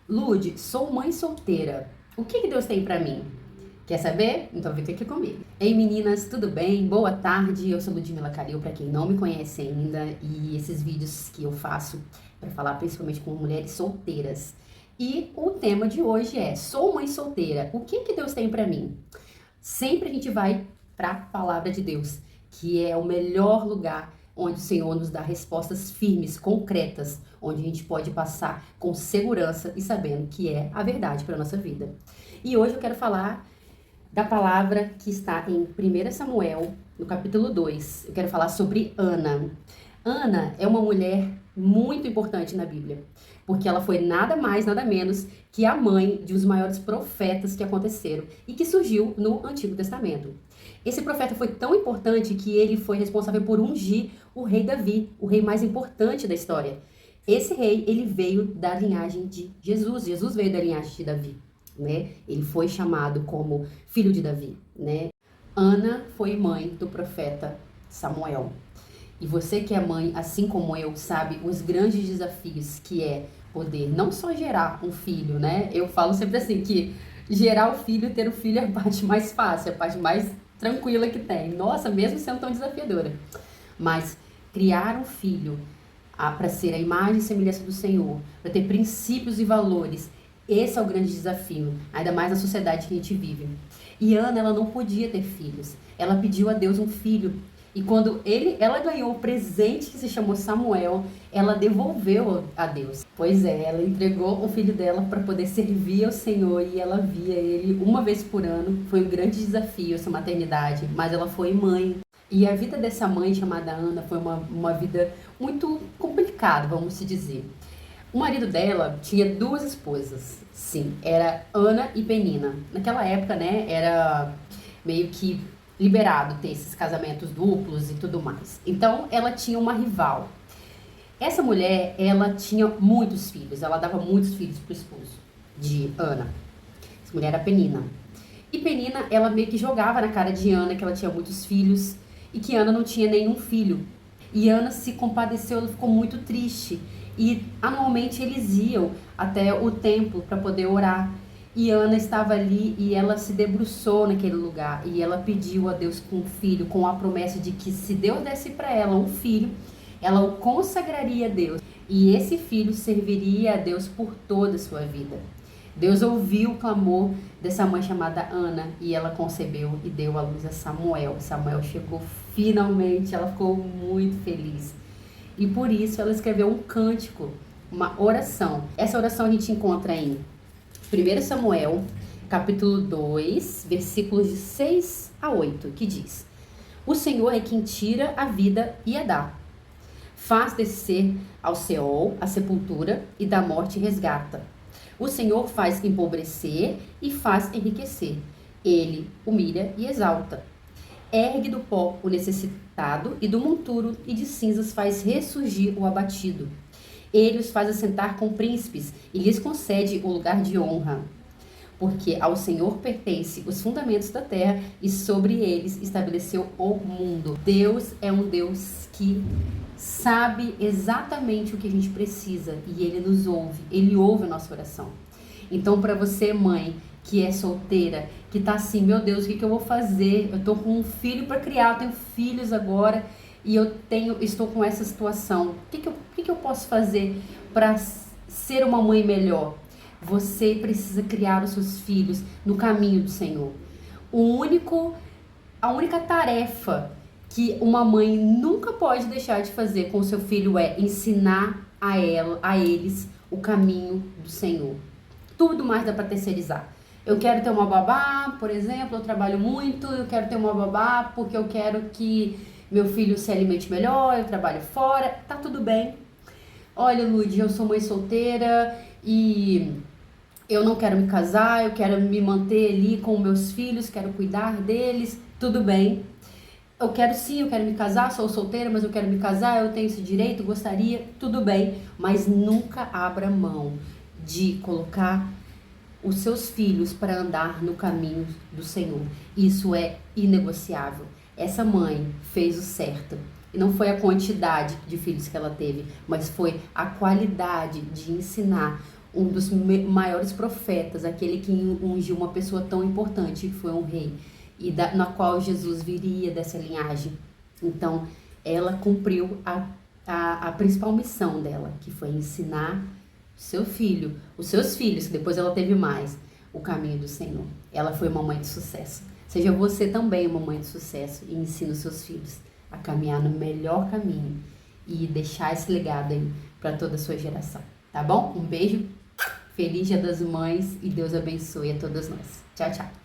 Lude, sou mãe solteira. O que Deus tem pra mim? Quer saber? Então fica aqui comigo. Ei meninas, tudo bem? Boa tarde, eu sou Ludmila Calil, pra quem não me conhece ainda, e esses vídeos que eu faço para falar principalmente com mulheres solteiras. E o tema de hoje é: sou mãe solteira, o que Deus tem pra mim? Sempre a gente vai pra palavra de Deus, que é o melhor lugar onde o Senhor nos dá respostas firmes, concretas, onde a gente pode passar com segurança e sabendo que é a verdade para a nossa vida. E hoje eu quero falar da palavra que está em 1 Samuel, no capítulo 2. Eu quero falar sobre Ana. Ana é uma mulher muito importante na Bíblia, porque ela foi nada mais, nada menos que a mãe de um dos maiores profetas que aconteceram e que surgiu no Antigo Testamento. Esse profeta foi tão importante que ele foi responsável por ungir o rei Davi, o rei mais importante da história. Esse rei, ele veio da linhagem de Jesus. Jesus veio da linhagem de Davi, né? Ele foi chamado como filho de Davi, né? Ana foi mãe do profeta Samuel. E você que é mãe, assim como eu, sabe os grandes desafios que é poder não só gerar um filho, né? Eu falo sempre assim, que gerar o filho, ter o filho é a parte mais fácil, é a parte mais tranquila que tem. Nossa, mesmo sendo tão desafiadora. Mas criar um filho para ser a imagem e semelhança do Senhor, para ter princípios e valores, esse é o grande desafio, ainda mais na sociedade que a gente vive. E Ana, ela não podia ter filhos. Ela pediu a Deus um filho. E quando ela ganhou o presente que se chamou Samuel, ela devolveu a Deus. Pois é, ela entregou o filho dela para poder servir ao Senhor e ela via ele uma vez por ano. Foi um grande desafio essa maternidade, mas ela foi mãe. E a vida dessa mãe chamada Ana foi uma vida muito complicada, vamos se dizer. O marido dela tinha duas esposas, sim, era Ana e Penina. Naquela época, né, era meio que liberado ter esses casamentos duplos e tudo mais. Então, ela tinha uma rival. Essa mulher, ela tinha muitos filhos, ela dava muitos filhos pro esposo de Ana. Essa mulher era Penina. E Penina, ela meio que jogava na cara de Ana que ela tinha muitos filhos e que Ana não tinha nenhum filho. E Ana se compadeceu, ela ficou muito triste. E anualmente eles iam até o templo para poder orar. E Ana estava ali e ela se debruçou naquele lugar. E ela pediu a Deus com um filho, com a promessa de que se Deus desse para ela um filho, ela o consagraria a Deus. E esse filho serviria a Deus por toda a sua vida. Deus ouviu o clamor dessa mãe chamada Ana e ela concebeu e deu à luz a Samuel. Samuel chegou finalmente, ela ficou muito feliz. E por isso ela escreveu um cântico, uma oração. Essa oração a gente encontra em 1 Samuel, capítulo 2, versículos de 6 a 8, que diz: O Senhor é quem tira a vida e a dá. Faz descer ao Seol a sepultura e da morte resgata. O Senhor faz empobrecer e faz enriquecer. Ele humilha e exalta. Ergue do pó o necessitado e do monturo e de cinzas faz ressurgir o abatido. Ele os faz assentar com príncipes e lhes concede o lugar de honra. Porque ao Senhor pertence os fundamentos da terra e sobre eles estabeleceu o mundo. Deus é um Deus que sabe exatamente o que a gente precisa e Ele nos ouve. Ele ouve a nossa oração. Então, para você, mãe, que é solteira, que tá assim, meu Deus, o que eu vou fazer? Eu tô com um filho para criar, eu tenho filhos agora e estou com essa situação. O que eu posso fazer para ser uma mãe melhor? Você precisa criar os seus filhos no caminho do Senhor. A única tarefa que uma mãe nunca pode deixar de fazer com o seu filho é ensinar a eles o caminho do Senhor. Tudo mais dá para terceirizar. Eu quero ter uma babá, por exemplo, eu trabalho muito, eu quero ter uma babá porque eu quero que meu filho se alimente melhor, eu trabalho fora, tá tudo bem. Olha, Lud, eu sou mãe solteira e eu não quero me casar, eu quero me manter ali com meus filhos, quero cuidar deles, tudo bem. Eu quero me casar, sou solteira, mas eu quero me casar, eu tenho esse direito, gostaria, tudo bem. Mas nunca abra mão de colocar os seus filhos para andar no caminho do Senhor. Isso é inegociável. Essa mãe fez o certo. E não foi a quantidade de filhos que ela teve, mas foi a qualidade de ensinar um dos maiores profetas, aquele que ungiu uma pessoa tão importante, que foi um rei, e na qual Jesus viria dessa linhagem. Então, ela cumpriu a principal missão dela, que foi ensinar seu filho, os seus filhos, que depois ela teve mais, o caminho do Senhor. Ela foi uma mãe de sucesso. Seja você também uma mãe de sucesso e ensine os seus filhos a caminhar no melhor caminho e deixar esse legado aí para toda a sua geração, tá bom? Um beijo, feliz Dia das Mães e Deus abençoe a todas nós. Tchau, tchau.